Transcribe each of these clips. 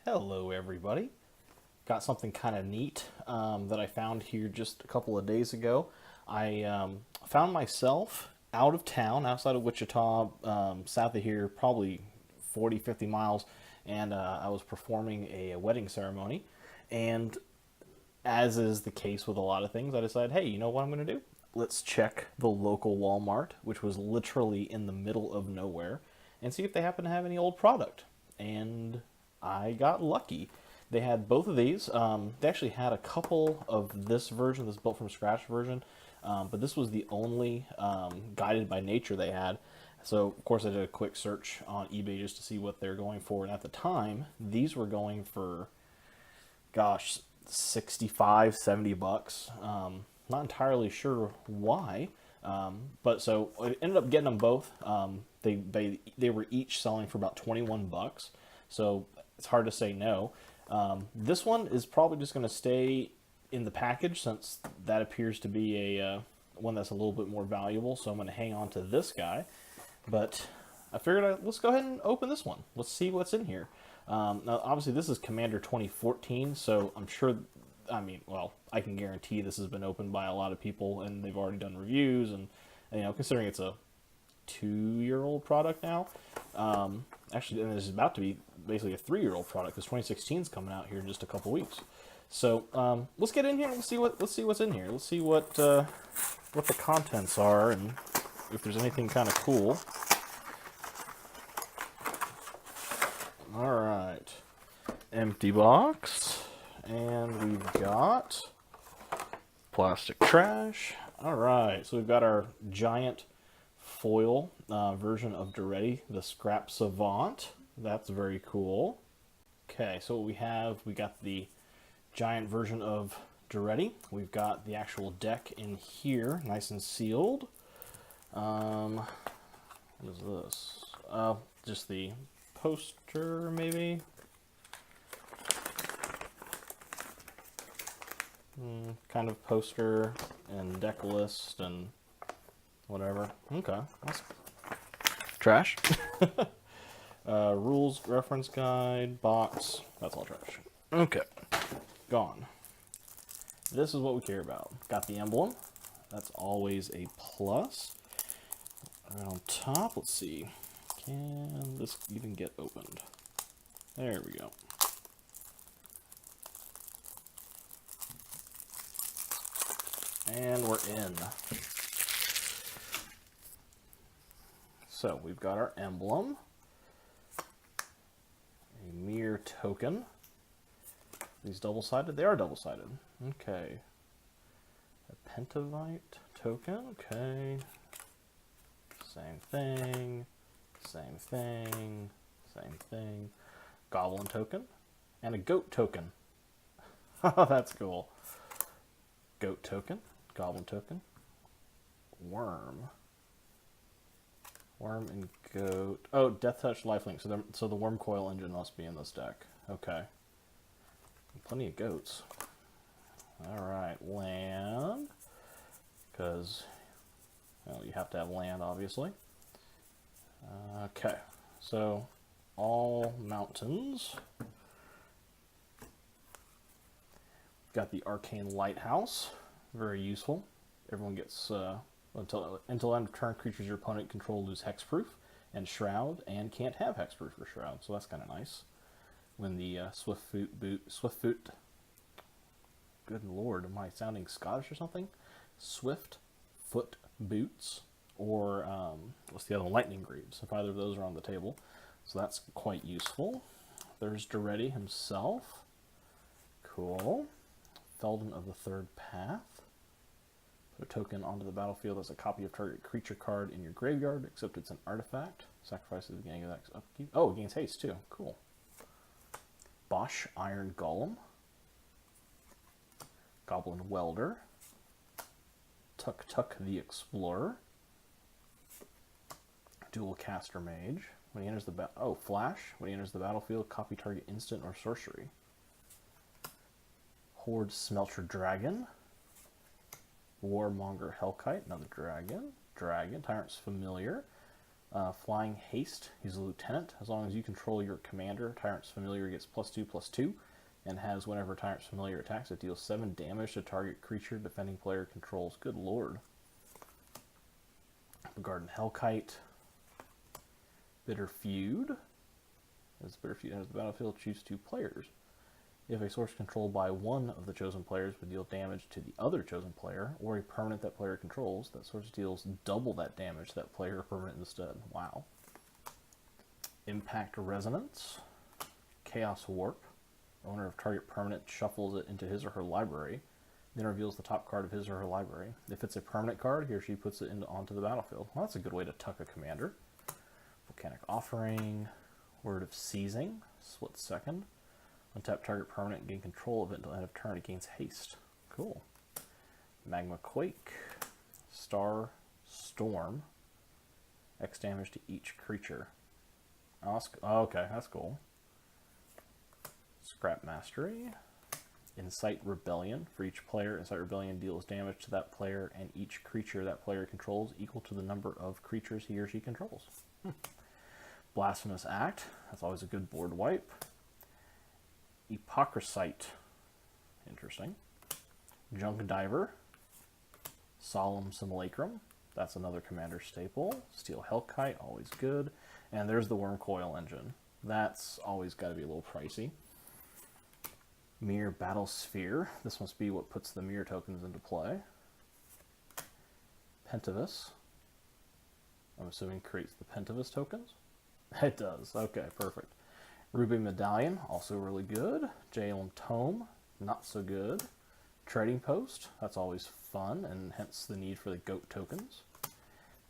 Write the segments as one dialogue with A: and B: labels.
A: Hello everybody. Got something kind of neat that I found here just a couple of days ago. I found myself out of town, outside of Wichita, south of here, probably 40, 50 miles, and I was performing a wedding ceremony. And as is the case with a lot of things, I decided, hey, you know what I'm going to do? Let's check the local Walmart, which was literally in the middle of nowhere, and see if they happen to have any old product. And I got lucky. They had both of these. They actually had a couple of this version, this built from scratch version, but this was the only guided by nature they had. So, of course, I did a quick search on eBay just to see what they're going for. And at the time, these were going for, gosh, 65, 70 bucks. Not entirely sure why, but so I ended up getting them both. They were each selling for about 21 bucks, so it's hard to say no. This one is probably just going to stay in the package since that appears to be a one that's a little bit more valuable. So I'm going to hang on to this guy, but I figured let's go ahead and open this one. Let's see what's in here. Now, obviously, this is Commander 2014, so I'm sure, well, I can guarantee this has been opened by a lot of people, and they've already done reviews, and considering it's a 2-year-old product now, actually, and it's about to be basically a 3-year-old product, because 2016 is coming out here in just a couple weeks. So, let's get in here and let's see what's in here. Let's see what the contents are, and if there's anything kind of cool. Alright, empty box, and we've got plastic trash. Alright, so we've got our giant foil version of Duretti, the Scrap Savant. That's very cool. Okay, so what we got the giant version of Duretti. We've got the actual deck in here, nice and sealed. What is this? Just the poster, maybe? Kind of poster and deck list and whatever. Okay, that's trash. Rules, reference guide, box. That's all trash. Okay, gone. This is what we care about. Got the emblem. That's always a plus. Right on top, let's see. Can this even get opened? There we go. And we're in. So we've got our emblem. A mere token. These double-sided? They are double-sided. Okay. A pentavite token. Okay. Same thing. Same thing. Same thing. Goblin token. And a goat token. That's cool. Goat token. Goblin token. Worm. Worm and goat. Oh, Death Touch Lifelink. So the Worm Coil engine must be in this deck. Okay. Plenty of goats. Alright, land. Because, well, you have to have land, obviously. Okay, so all mountains. Got the Arcane Lighthouse. Very useful. Everyone gets, until end of turn, creatures your opponent control lose hexproof and shroud, and can't have hexproof or shroud, so that's kind of nice. When the Swiftfoot, good lord, am I sounding Scottish or something? Swift Foot Boots, or what's the other one? Lightning Greaves, if either of those are on the table. So that's quite useful. There's Duretti himself. Cool. Felden of the Third Path. Put a token onto the battlefield as a copy of target creature card in your graveyard, except it's an artifact. Sacrifices the beginning of that upkeep. Oh, it gains haste too. Cool. Bosch Iron Golem. Goblin Welder. Tuk Tuk the Explorer. Dual Caster Mage. When he enters the Flash. When he enters the battlefield, copy target instant or sorcery. Horde Smelter Dragon. Warmonger Hellkite, another dragon. Tyrant's Familiar. Flying Haste. He's a lieutenant. As long as you control your commander, Tyrant's Familiar gets +2/+2, and has whenever Tyrant's Familiar attacks, it deals 7 damage to target creature defending player controls. Good lord. Garden Hellkite. Bitter Feud. As Bitter Feud enters the battlefield, choose 2 players. If a source controlled by one of the chosen players would deal damage to the other chosen player, or a permanent that player controls, that source deals double that damage to that player or permanent instead. Wow. Impact Resonance. Chaos Warp. Owner of target permanent shuffles it into his or her library, then reveals the top card of his or her library. If it's a permanent card, he or she puts it onto the battlefield. Well, that's a good way to tuck a commander. Volcanic Offering. Word of Seizing. Split second. Untap target permanent, gain control of it until end of turn. It gains haste. Cool. Magma Quake. Star Storm. X damage to each creature. Oh, okay, that's cool. Scrap Mastery. Incite Rebellion. For each player, Incite Rebellion deals damage to that player and each creature that player controls equal to the number of creatures he or she controls. Blasphemous Act. That's always a good board wipe. Hypocrisite. Interesting. Junk Diver. Solemn Simulacrum. That's another commander staple. Steel Hellkite, always good. And there's the Worm Coil Engine. That's always got to be a little pricey. Mirror Battle Sphere. This must be what puts the mirror tokens into play. Pentavus. I'm assuming creates the Pentavus tokens. It does. Okay, perfect. Ruby Medallion, also really good. Jalem Tome, not so good. Trading Post, that's always fun, and hence the need for the goat tokens.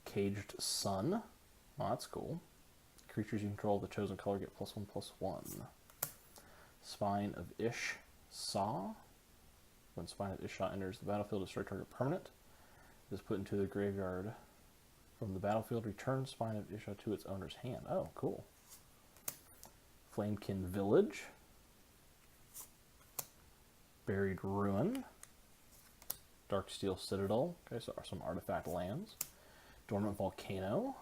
A: Caged Sun, well, that's cool. Creatures you control the chosen color get +1/+1. Spine of Ish Saw. When Spine of Isha enters the battlefield, destroy target permanent. It is put into the graveyard. From the battlefield, return Spine of Isha to its owner's hand. Oh, cool. Flamekin Village. Buried Ruin. Darksteel Citadel. Okay, so some artifact lands. Dormant Volcano.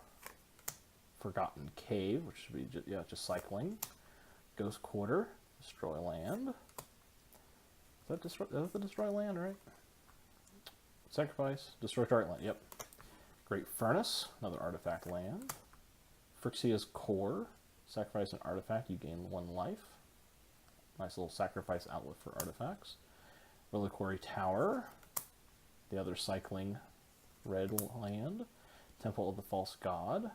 A: Forgotten Cave, which should be just cycling. Ghost Quarter. Destroy land. Is that the destroy land, right? Sacrifice. Destroy target land. Yep. Great Furnace. Another artifact land. Phyrexia's Core. Sacrifice an artifact, you gain 1 life. Nice little sacrifice outlet for artifacts. Reliquary Tower. The other cycling red land. Temple of the False God.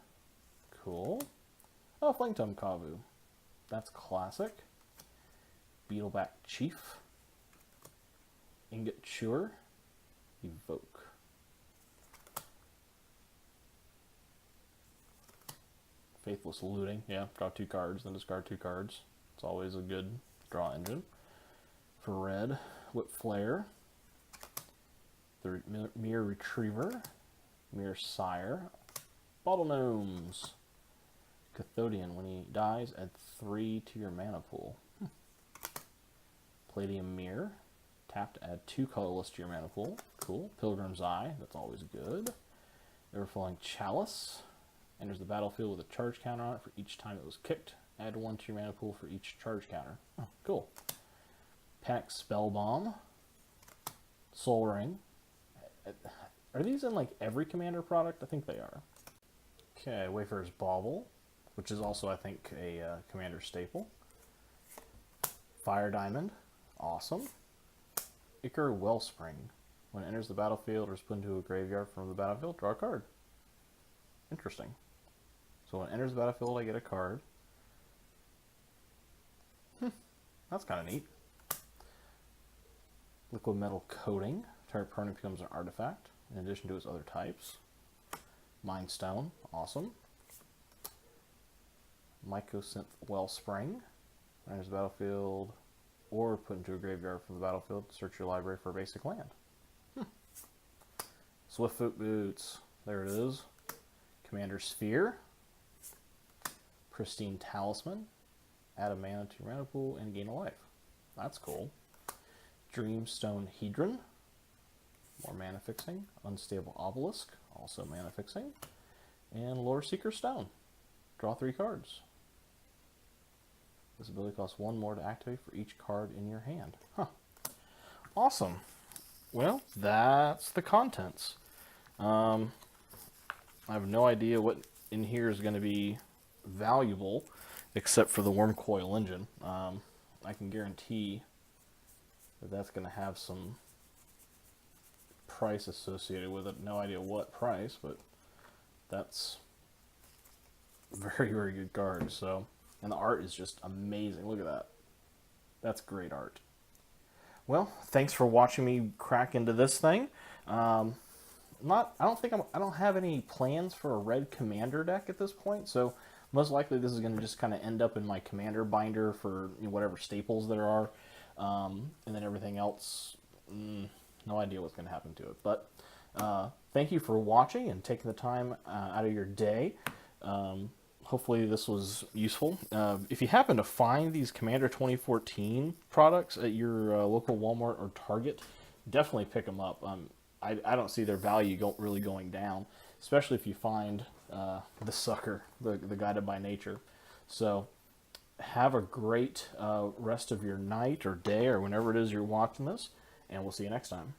A: Cool. Oh, Flametongue Kavu. That's classic. Beetleback Chief. Ingot Chewer. Evoke. Faithless Looting. Yeah, draw 2 cards, then discard 2 cards. It's always a good draw engine. For red, Whip Flare. The Mirror Retriever. Mirror Sire. Bottle Gnomes. Cathodian. When he dies, add 3 to your mana pool. Palladium Mirror. Tap to add 2 colorless to your mana pool. Cool. Pilgrim's Eye. That's always good. Everflowing Chalice. Enters the battlefield with a charge counter on it for each time it was kicked. Add 1 to your mana pool for each charge counter. Oh, cool. Panic Spellbomb. Soul Ring. Are these in like every commander product? I think they are. Okay, Wayfarer's Bauble, which is also, I think, a commander staple. Fire Diamond. Awesome. Ichor Wellspring. When it enters the battlefield or is put into a graveyard from the battlefield, draw a card. Interesting. So when it enters the battlefield, I get a card. That's kind of neat. Liquid Metal Coating. Target permanent becomes an artifact, in addition to its other types. Mind Stone. Awesome. Mycosynth Wellspring. Enters the battlefield, or put into a graveyard from the battlefield. Search your library for a basic land. Swiftfoot Boots. There it is. Commander Sphere. Pristine Talisman. Add a mana to your mana pool and gain a life. That's cool. Dreamstone Hedron. More mana fixing. Unstable Obelisk. Also mana fixing. And Lore Seeker Stone. Draw 3 cards. This ability costs 1 more to activate for each card in your hand. Huh. Awesome. Well, that's the contents. I have no idea what in here is going to be valuable, except for the worm coil engine. I can guarantee that that's going to have some price associated with it. No idea what price, but that's very, very good card. So, and the art is just amazing. Look at that. That's great art. Well, thanks for watching me crack into this thing. I don't have any plans for a red commander deck at this point, so most likely this is going to just kind of end up in my commander binder for whatever staples there are, and then everything else, no idea what's going to happen to it. But thank you for watching and taking the time out of your day. Hopefully this was useful. If you happen to find these Commander 2014 products at your local Walmart or Target, definitely pick them up. I don't see their value really going down, especially if you find the sucker, the Guided by Nature. So have a great rest of your night or day or whenever it is you're watching this, and we'll see you next time.